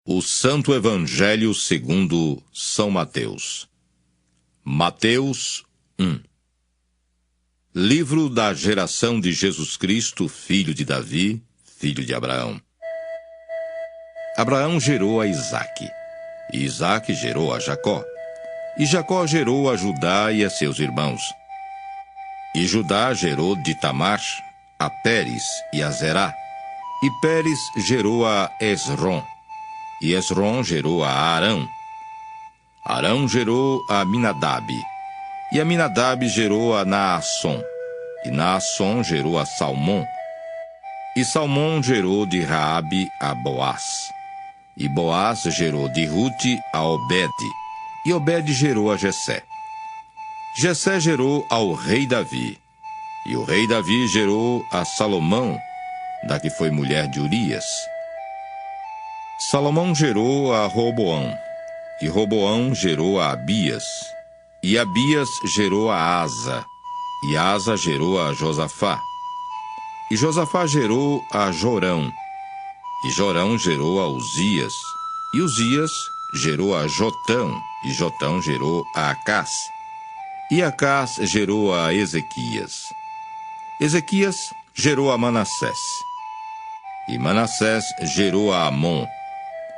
O Santo Evangelho segundo São Mateus. Mateus 1. Livro da geração de Jesus Cristo, filho de Davi, filho de Abraão. Abraão gerou a Isaque, e Isaque gerou a Jacó. E Jacó gerou a Judá e a seus irmãos. E Judá gerou de Tamar a Pérez e a Zerá. E Pérez gerou a Esrom. E Esrom gerou a Arão. Arão gerou a Aminadab. E Aminadab gerou a Naasson. E Naasson gerou a Salmom. E Salmom gerou de Raabe a Boaz. E Boaz gerou de Rute a Obed. E Obed gerou a Jessé. Jessé gerou ao rei Davi. E o rei Davi gerou a Salomão, da que foi mulher de Urias. Salomão gerou a Roboão, e Roboão gerou a Abias, e Abias gerou a Asa, e Asa gerou a Josafá, e Josafá gerou a Jorão, e Jorão gerou a Uzias, e Uzias gerou a Jotão, e Jotão gerou a Acás, e Acás gerou a Ezequias. Ezequias gerou a Manassés, e Manassés gerou a Amon,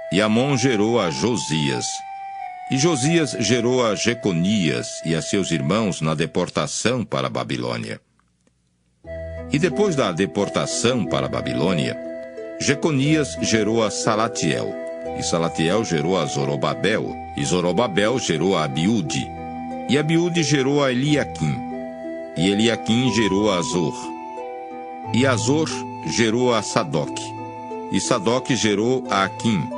e Amon gerou a Josias. E Josias gerou a Jeconias e a seus irmãos na deportação para a Babilônia. E depois da deportação para a Babilônia, Jeconias gerou a Salatiel. E Salatiel gerou a Zorobabel. E Zorobabel gerou a Abiúde. E Abiúde gerou a Eliaquim. E Eliaquim gerou a Azor. E Azor gerou a Sadoc. E Sadoc gerou a Aquim.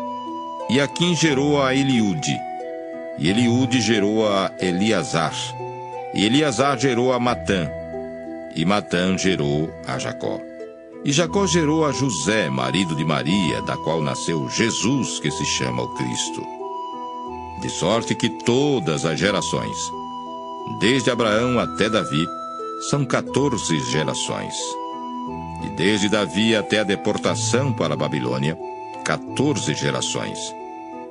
E Aquim gerou a Eliúde. E Eliúde gerou a Eleazar. E Eleazar gerou a Matã. E Matã gerou a Jacó. E Jacó gerou a José, marido de Maria, da qual nasceu Jesus, que se chama o Cristo. De sorte que todas as gerações, desde Abraão até Davi, são 14 gerações. E desde Davi até a deportação para a Babilônia, 14 gerações.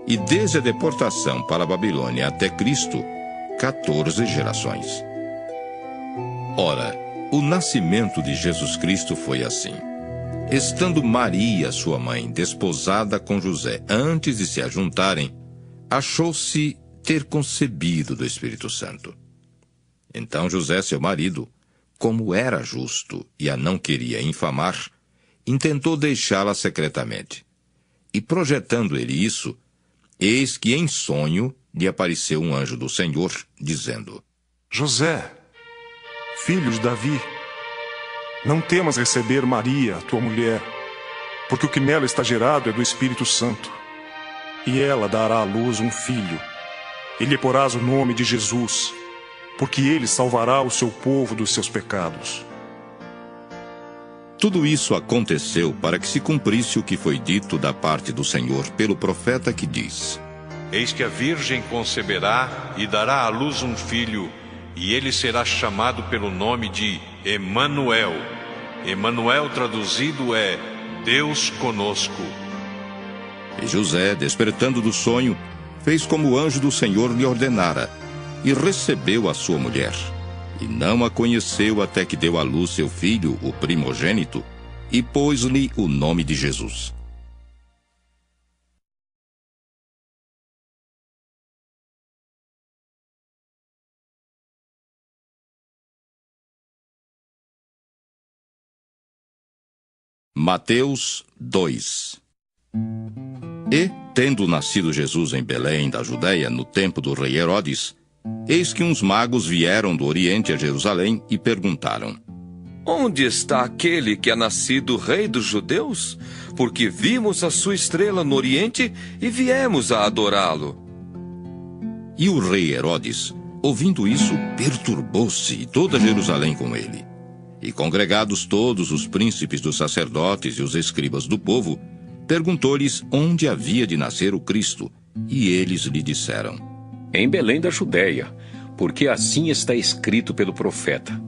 E desde a deportação para a Babilônia até Cristo, 14 gerações. Ora, o nascimento de Jesus Cristo foi assim. Estando Maria, sua mãe, desposada com José, antes de se ajuntarem, achou-se ter concebido do Espírito Santo. Então José, seu marido, como era justo e a não queria infamar, intentou deixá-la secretamente. E projetando ele isso, eis que em sonho lhe apareceu um anjo do Senhor, dizendo: José, filho de Davi, não temas receber Maria, tua mulher, porque o que nela está gerado é do Espírito Santo. E ela dará à luz um filho, e lhe porás o nome de Jesus, porque ele salvará o seu povo dos seus pecados. Tudo isso aconteceu para que se cumprisse o que foi dito da parte do Senhor pelo profeta que diz: Eis que a virgem conceberá e dará à luz um filho, e ele será chamado pelo nome de Emanuel. Emanuel traduzido é Deus conosco. E José, despertando do sonho, fez como o anjo do Senhor lhe ordenara, e recebeu a sua mulher. E não a conheceu até que deu à luz seu filho, o primogênito, e pôs-lhe o nome de Jesus. Mateus 2. E, tendo nascido Jesus em Belém da Judéia, no tempo do rei Herodes, eis que uns magos vieram do Oriente a Jerusalém e perguntaram: Onde está aquele que é nascido rei dos judeus? Porque vimos a sua estrela no Oriente e viemos a adorá-lo. E o rei Herodes, ouvindo isso, perturbou-se e toda Jerusalém com ele. E congregados todos os príncipes dos sacerdotes e os escribas do povo, perguntou-lhes onde havia de nascer o Cristo. E eles lhe disseram: Em Belém da Judéia, porque assim está escrito pelo profeta: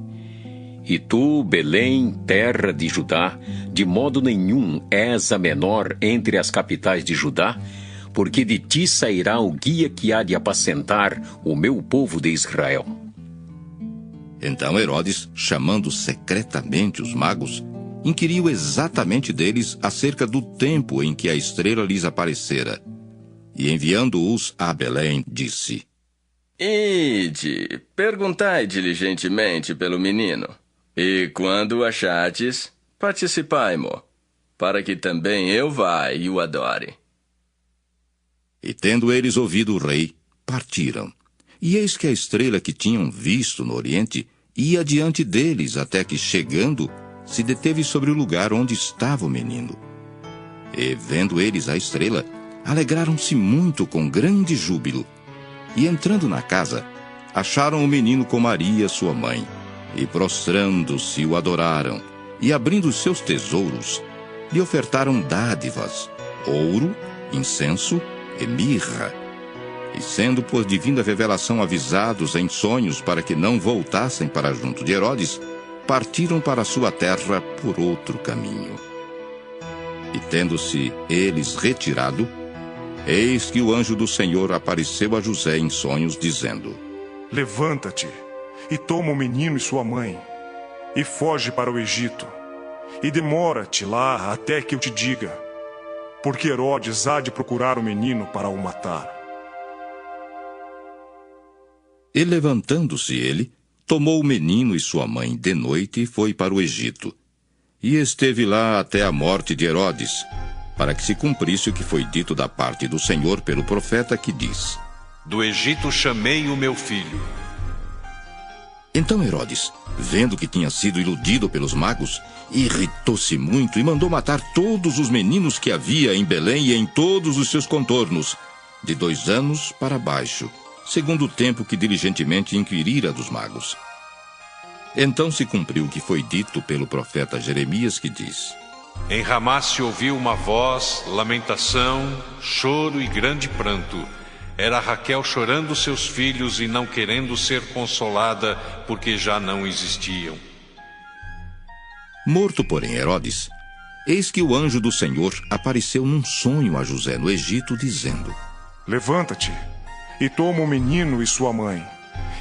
E tu, Belém, terra de Judá, de modo nenhum és a menor entre as capitais de Judá, porque de ti sairá o guia que há de apacentar o meu povo de Israel. Então Herodes, chamando secretamente os magos, inquiriu exatamente deles acerca do tempo em que a estrela lhes aparecera. E enviando-os a Belém, disse: Ide, perguntai diligentemente pelo menino, e quando o achardes, participai-mo, para que também eu vá e o adore. E tendo eles ouvido o rei, partiram. E eis que a estrela que tinham visto no oriente ia diante deles, até que, chegando, se deteve sobre o lugar onde estava o menino. E, vendo eles a estrela, alegraram-se muito com grande júbilo. E, entrando na casa, acharam o menino com Maria, sua mãe, e, prostrando-se, o adoraram, e, abrindo os seus tesouros, lhe ofertaram dádivas, ouro, incenso e mirra. E sendo por divina revelação avisados em sonhos para que não voltassem para junto de Herodes, partiram para sua terra por outro caminho. E tendo-se eles retirado, eis que o anjo do Senhor apareceu a José em sonhos, dizendo: Levanta-te e toma o menino e sua mãe, e foge para o Egito, e demora-te lá até que eu te diga, porque Herodes há de procurar o menino para o matar. E levantando-se ele, tomou o menino e sua mãe de noite e foi para o Egito. E esteve lá até a morte de Herodes, para que se cumprisse o que foi dito da parte do Senhor pelo profeta, que diz: Do Egito chamei o meu filho. Então Herodes, vendo que tinha sido iludido pelos magos, irritou-se muito e mandou matar todos os meninos que havia em Belém e em todos os seus contornos, de 2 anos para baixo, segundo o tempo que diligentemente inquirira dos magos. Então se cumpriu o que foi dito pelo profeta Jeremias, que diz: Em Ramá se ouviu uma voz, lamentação, choro e grande pranto. Era Raquel chorando seus filhos e não querendo ser consolada, porque já não existiam. Morto, porém, Herodes, eis que o anjo do Senhor apareceu num sonho a José no Egito, dizendo: Levanta-te e toma o menino e sua mãe,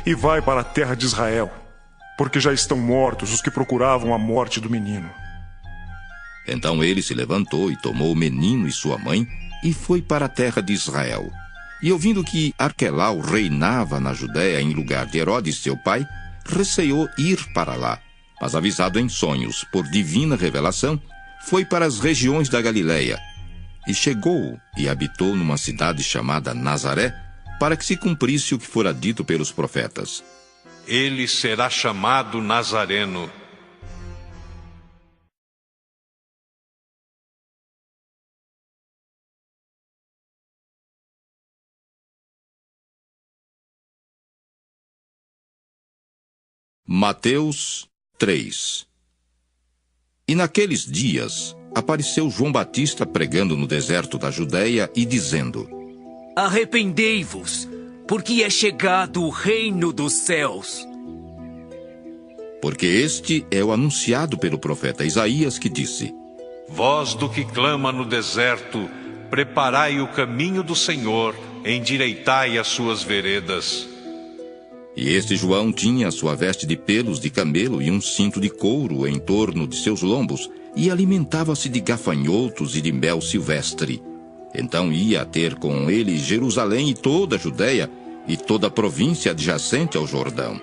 e vai para a terra de Israel, porque já estão mortos os que procuravam a morte do menino. Então ele se levantou e tomou o menino e sua mãe, e foi para a terra de Israel. E ouvindo que Arquelau reinava na Judéia em lugar de Herodes, seu pai, receou ir para lá, mas avisado em sonhos por divina revelação, foi para as regiões da Galileia. E chegou e habitou numa cidade chamada Nazaré, para que se cumprisse o que fora dito pelos profetas: Ele será chamado Nazareno. Mateus 3. E naqueles dias apareceu João Batista pregando no deserto da Judéia e dizendo: Arrependei-vos, porque é chegado o reino dos céus. Porque este é o anunciado pelo profeta Isaías, que disse: Voz do que clama no deserto, preparai o caminho do Senhor, endireitai as suas veredas. E este João tinha a sua veste de pelos de camelo e um cinto de couro em torno de seus lombos, e alimentava-se de gafanhotos e de mel silvestre. Então ia ter com ele Jerusalém e toda a Judéia, e toda a província adjacente ao Jordão.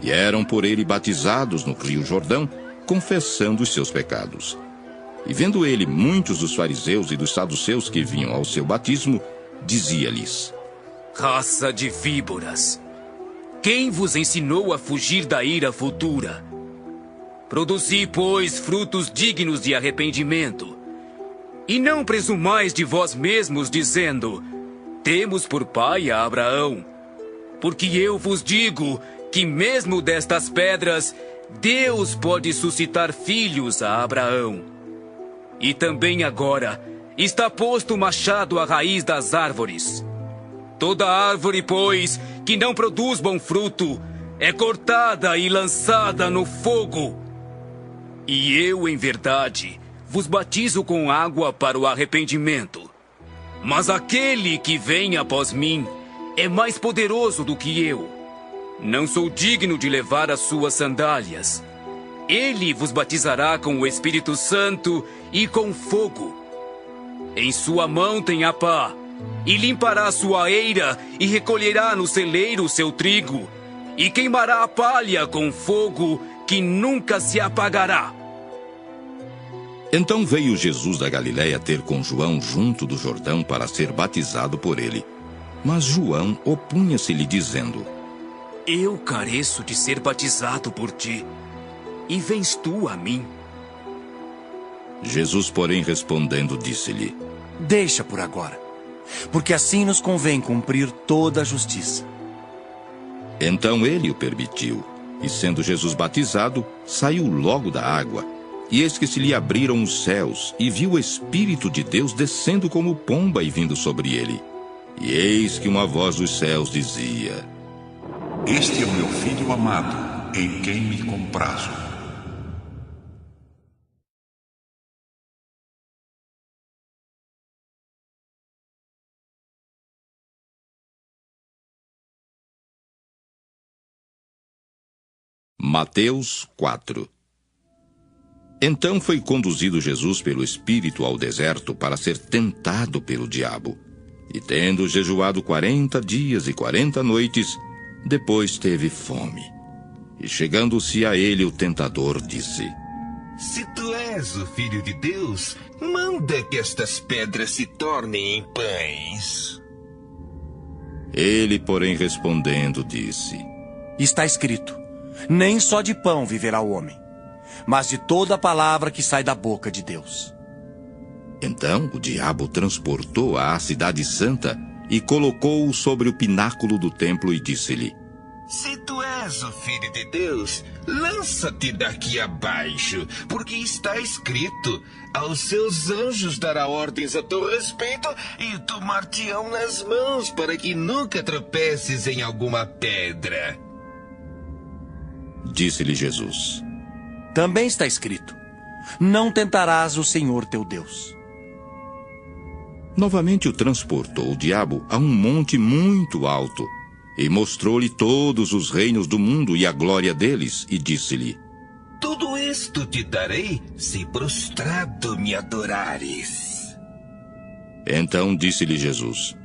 E eram por ele batizados no rio Jordão, confessando os seus pecados. E vendo ele muitos dos fariseus e dos saduceus que vinham ao seu batismo, dizia-lhes: Raça de víboras! Quem vos ensinou a fugir da ira futura? Produzi, pois, frutos dignos de arrependimento. E não presumais de vós mesmos, dizendo: Temos por pai a Abraão. Porque eu vos digo que mesmo destas pedras, Deus pode suscitar filhos a Abraão. E também agora está posto o machado à raiz das árvores. Toda árvore, pois, que não produz bom fruto, é cortada e lançada no fogo. E eu, em verdade, vos batizo com água para o arrependimento. Mas aquele que vem após mim é mais poderoso do que eu. Não sou digno de levar as suas sandálias. Ele vos batizará com o Espírito Santo e com fogo. Em sua mão tem a pá, e limpará sua eira, e recolherá no celeiro o seu trigo, e queimará a palha com fogo que nunca se apagará. Então veio Jesus da Galiléia ter com João junto do Jordão para ser batizado por ele. Mas João opunha-se-lhe dizendo: Eu careço de ser batizado por ti, e vens tu a mim? Jesus, porém, respondendo, disse-lhe: Deixa por agora, porque assim nos convém cumprir toda a justiça. Então ele o permitiu, e sendo Jesus batizado, saiu logo da água. E eis que se lhe abriram os céus, e viu o Espírito de Deus descendo como pomba e vindo sobre ele. E eis que uma voz dos céus dizia: Este é o meu filho amado, em quem me comprazo. Mateus 4. Então foi conduzido Jesus pelo Espírito ao deserto para ser tentado pelo diabo. E tendo jejuado 40 dias e 40 noites, depois teve fome. E chegando-se a ele o tentador disse: Se tu és o Filho de Deus, manda que estas pedras se tornem em pães. Ele, porém, respondendo, disse: Está escrito: Nem só de pão viverá o homem, mas de toda a palavra que sai da boca de Deus. Então o diabo transportou-o à cidade santa e colocou-o sobre o pináculo do templo e disse-lhe: Se tu és o Filho de Deus, lança-te daqui abaixo, porque está escrito: aos seus anjos dará ordens a teu respeito e tomar-te-ão nas mãos, para que nunca tropeces em alguma pedra. Disse-lhe Jesus: Também está escrito: Não tentarás o Senhor teu Deus. Novamente o transportou o diabo a um monte muito alto, e mostrou-lhe todos os reinos do mundo e a glória deles, e disse-lhe: Tudo isto te darei, se prostrado me adorares. Então disse-lhe Jesus: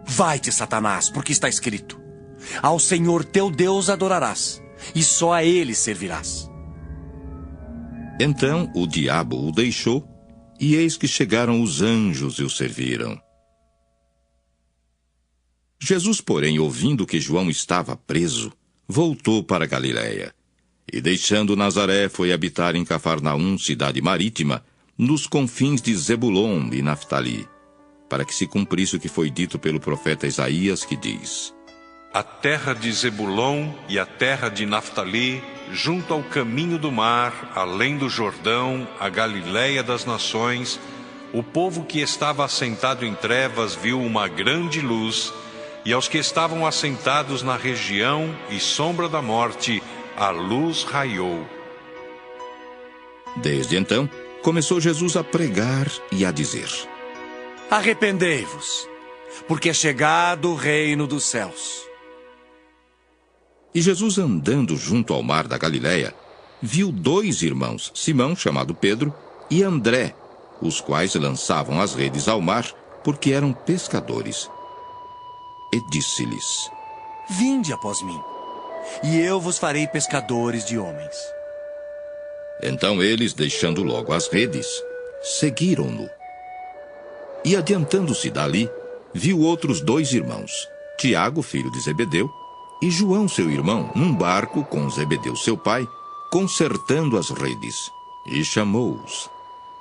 Vai-te, Satanás, porque está escrito: Ao Senhor teu Deus adorarás, e só a ele servirás. Então o diabo o deixou, e eis que chegaram os anjos e o serviram. Jesus, porém, ouvindo que João estava preso, voltou para Galiléia, e deixando Nazaré, foi habitar em Cafarnaum, cidade marítima, nos confins de Zebulon e Naftali, para que se cumprisse o que foi dito pelo profeta Isaías, que diz: A terra de Zebulon e a terra de Naftali, junto ao caminho do mar, além do Jordão, a Galiléia das nações, o povo que estava assentado em trevas viu uma grande luz, e aos que estavam assentados na região e sombra da morte, a luz raiou. Desde então, começou Jesus a pregar e a dizer: Arrependei-vos, porque é chegado o reino dos céus. E Jesus, andando junto ao mar da Galiléia, viu 2 irmãos, Simão, chamado Pedro, e André, os quais lançavam as redes ao mar, porque eram pescadores. E disse-lhes: Vinde após mim, e eu vos farei pescadores de homens. Então eles, deixando logo as redes, seguiram-no. E adiantando-se dali, viu outros 2 irmãos, Tiago, filho de Zebedeu, e João, seu irmão, num barco com Zebedeu, seu pai, consertando as redes, e chamou-os.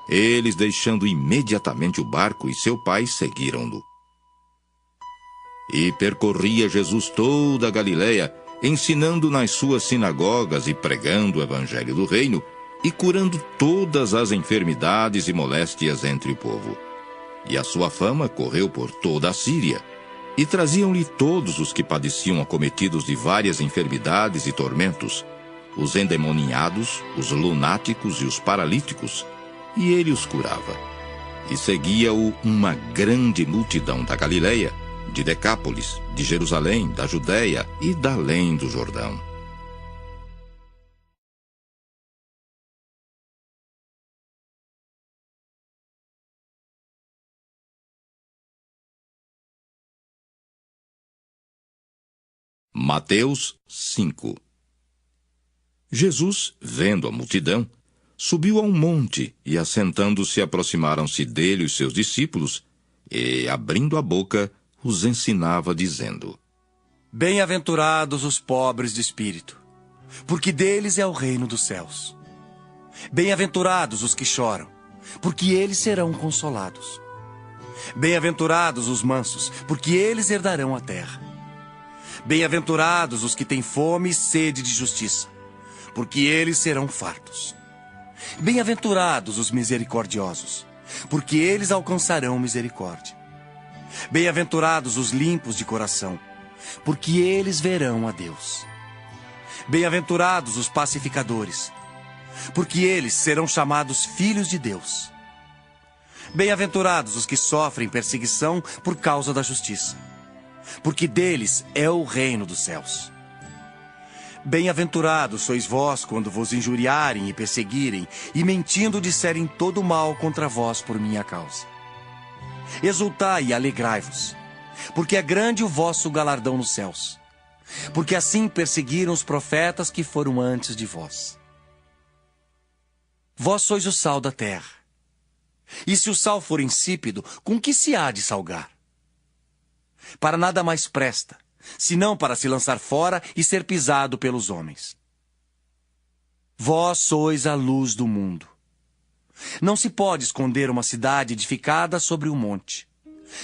Eles, deixando imediatamente o barco e seu pai, seguiram-no. E percorria Jesus toda a Galiléia, ensinando nas suas sinagogas e pregando o evangelho do reino, e curando todas as enfermidades e moléstias entre o povo. E a sua fama correu por toda a Síria. E traziam-lhe todos os que padeciam acometidos de várias enfermidades e tormentos, os endemoniados, os lunáticos e os paralíticos, e ele os curava. E seguia-o uma grande multidão da Galileia, de Decápolis, de Jerusalém, da Judéia e da além do Jordão. Mateus 5. Jesus, vendo a multidão, subiu a um monte e, assentando-se, aproximaram-se dele os seus discípulos e, abrindo a boca, os ensinava, dizendo: Bem-aventurados os pobres de espírito, porque deles é o reino dos céus. Bem-aventurados os que choram, porque eles serão consolados. Bem-aventurados os mansos, porque eles herdarão a terra. Bem-aventurados os que têm fome e sede de justiça, porque eles serão fartos. Bem-aventurados os misericordiosos, porque eles alcançarão misericórdia. Bem-aventurados os limpos de coração, porque eles verão a Deus. Bem-aventurados os pacificadores, porque eles serão chamados filhos de Deus. Bem-aventurados os que sofrem perseguição por causa da justiça, porque deles é o reino dos céus. Bem-aventurados sois vós quando vos injuriarem e perseguirem, e mentindo disserem todo mal contra vós por minha causa. Exultai e alegrai-vos, porque é grande o vosso galardão nos céus, porque assim perseguiram os profetas que foram antes de vós. Vós sois o sal da terra. E se o sal for insípido, com que se há de salgar? Para nada mais presta, senão para se lançar fora e ser pisado pelos homens. Vós sois a luz do mundo. Não se pode esconder uma cidade edificada sobre um monte.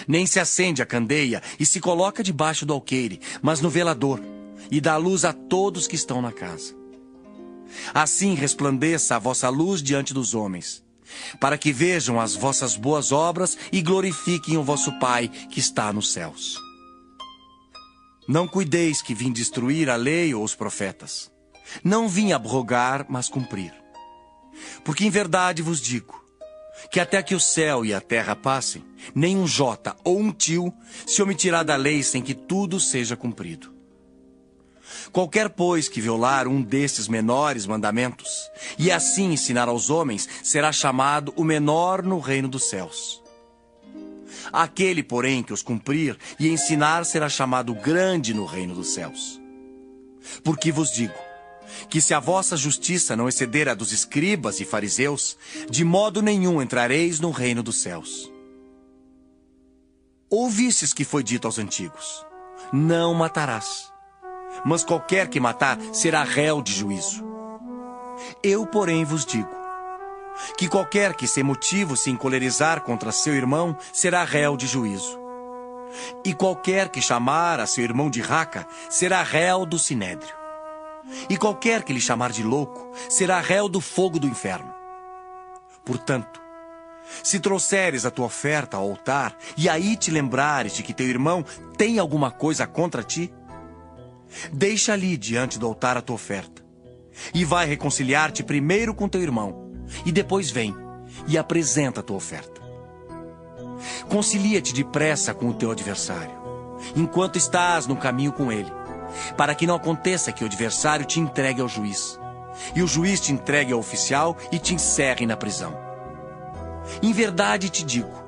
Nem se acende a candeia e se coloca debaixo do alqueire, mas no velador, e dá luz a todos que estão na casa. Assim resplandeça a vossa luz diante dos homens, para que vejam as vossas boas obras e glorifiquem o vosso Pai que está nos céus. Não cuideis que vim destruir a lei ou os profetas. Não vim abrogar, mas cumprir. Porque em verdade vos digo, que até que o céu e a terra passem, nem um jota ou um tio se omitirá da lei sem que tudo seja cumprido. Qualquer, pois, que violar um desses menores mandamentos, e assim ensinar aos homens, será chamado o menor no reino dos céus. Aquele, porém, que os cumprir e ensinar será chamado grande no reino dos céus. Porque vos digo, que se a vossa justiça não exceder a dos escribas e fariseus, de modo nenhum entrareis no reino dos céus. Ouvistes que foi dito aos antigos: não matarás. Mas qualquer que matar será réu de juízo. Eu, porém, vos digo, que qualquer que sem motivo se encolerizar contra seu irmão será réu de juízo. E qualquer que chamar a seu irmão de raca será réu do sinédrio. E qualquer que lhe chamar de louco será réu do fogo do inferno. Portanto, se trouxeres a tua oferta ao altar e aí te lembrares de que teu irmão tem alguma coisa contra ti, deixa ali diante do altar a tua oferta e vai reconciliar-te primeiro com teu irmão e depois vem e apresenta a tua oferta. Concilia-te depressa com o teu adversário, enquanto estás no caminho com ele, para que não aconteça que o adversário te entregue ao juiz, e o juiz te entregue ao oficial e te encerre na prisão. Em verdade te digo,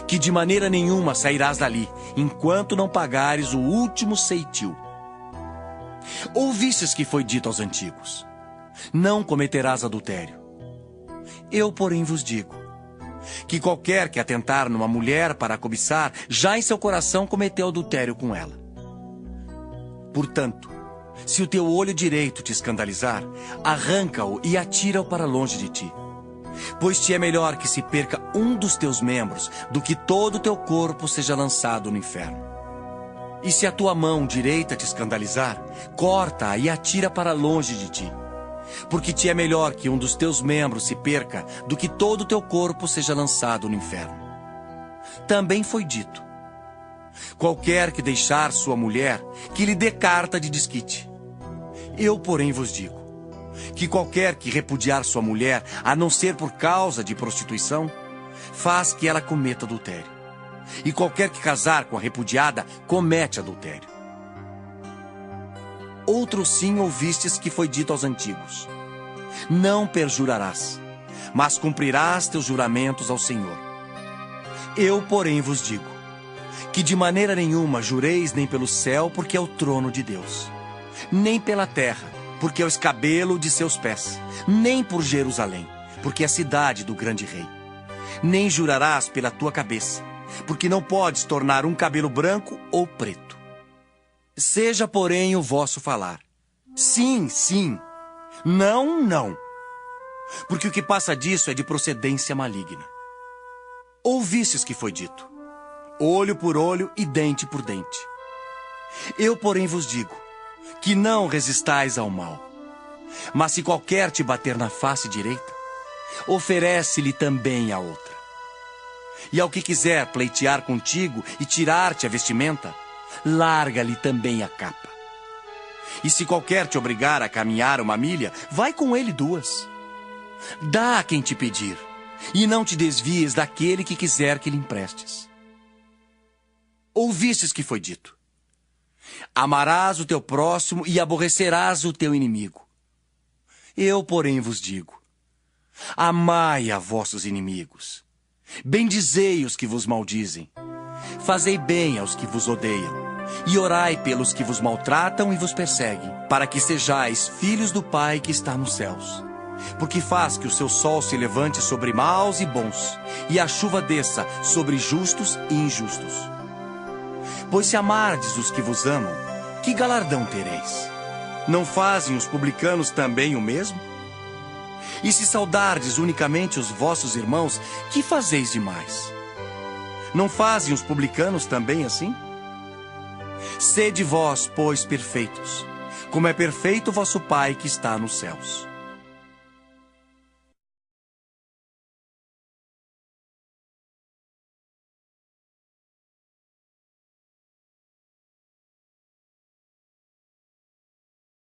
que de maneira nenhuma sairás dali, enquanto não pagares o último ceitil. Ouvistes que foi dito aos antigos: não cometerás adultério. Eu, porém, vos digo, que qualquer que atentar numa mulher para a cobiçar, já em seu coração cometeu adultério com ela. Portanto, se o teu olho direito te escandalizar, arranca-o e atira-o para longe de ti. Pois te é melhor que se perca um dos teus membros, do que todo o teu corpo seja lançado no inferno. E se a tua mão direita te escandalizar, corta-a e atira para longe de ti. Porque te é melhor que um dos teus membros se perca, do que todo o teu corpo seja lançado no inferno. Também foi dito: qualquer que deixar sua mulher, que lhe dê carta de desquite. Eu, porém, vos digo, que qualquer que repudiar sua mulher, a não ser por causa de prostituição, faz que ela cometa adultério. E qualquer que casar com a repudiada comete adultério. Outro sim ouvistes que foi dito aos antigos: não perjurarás, mas cumprirás teus juramentos ao Senhor. Eu, porém, vos digo que de maneira nenhuma jureis nem pelo céu, porque é o trono de Deus, nem pela terra, porque é o escabelo de seus pés, nem por Jerusalém, porque é a cidade do grande rei. Nem jurarás pela tua cabeça, porque não podes tornar um cabelo branco ou preto. Seja, porém, o vosso falar: sim, sim, não, não. Porque o que passa disso é de procedência maligna. Ouvistes que foi dito: olho por olho e dente por dente. Eu, porém, vos digo que não resistais ao mal. Mas se qualquer te bater na face direita, oferece-lhe também a outra. E ao que quiser pleitear contigo e tirar-te a vestimenta, larga-lhe também a capa. E se qualquer te obrigar a caminhar 1 milha, vai com ele 2. Dá a quem te pedir, e não te desvies daquele que quiser que lhe emprestes. Ouvistes que foi dito: amarás o teu próximo e aborrecerás o teu inimigo. Eu, porém, vos digo: amai a vossos inimigos, bendizei os que vos maldizem, fazei bem aos que vos odeiam, e orai pelos que vos maltratam e vos perseguem, para que sejais filhos do Pai que está nos céus. Porque faz que o seu sol se levante sobre maus e bons, e a chuva desça sobre justos e injustos. Pois se amardes os que vos amam, que galardão tereis? Não fazem os publicanos também o mesmo? E se saudardes unicamente os vossos irmãos, que fazeis demais? Não fazem os publicanos também assim? Sede vós, pois, perfeitos, como é perfeito vosso Pai que está nos céus.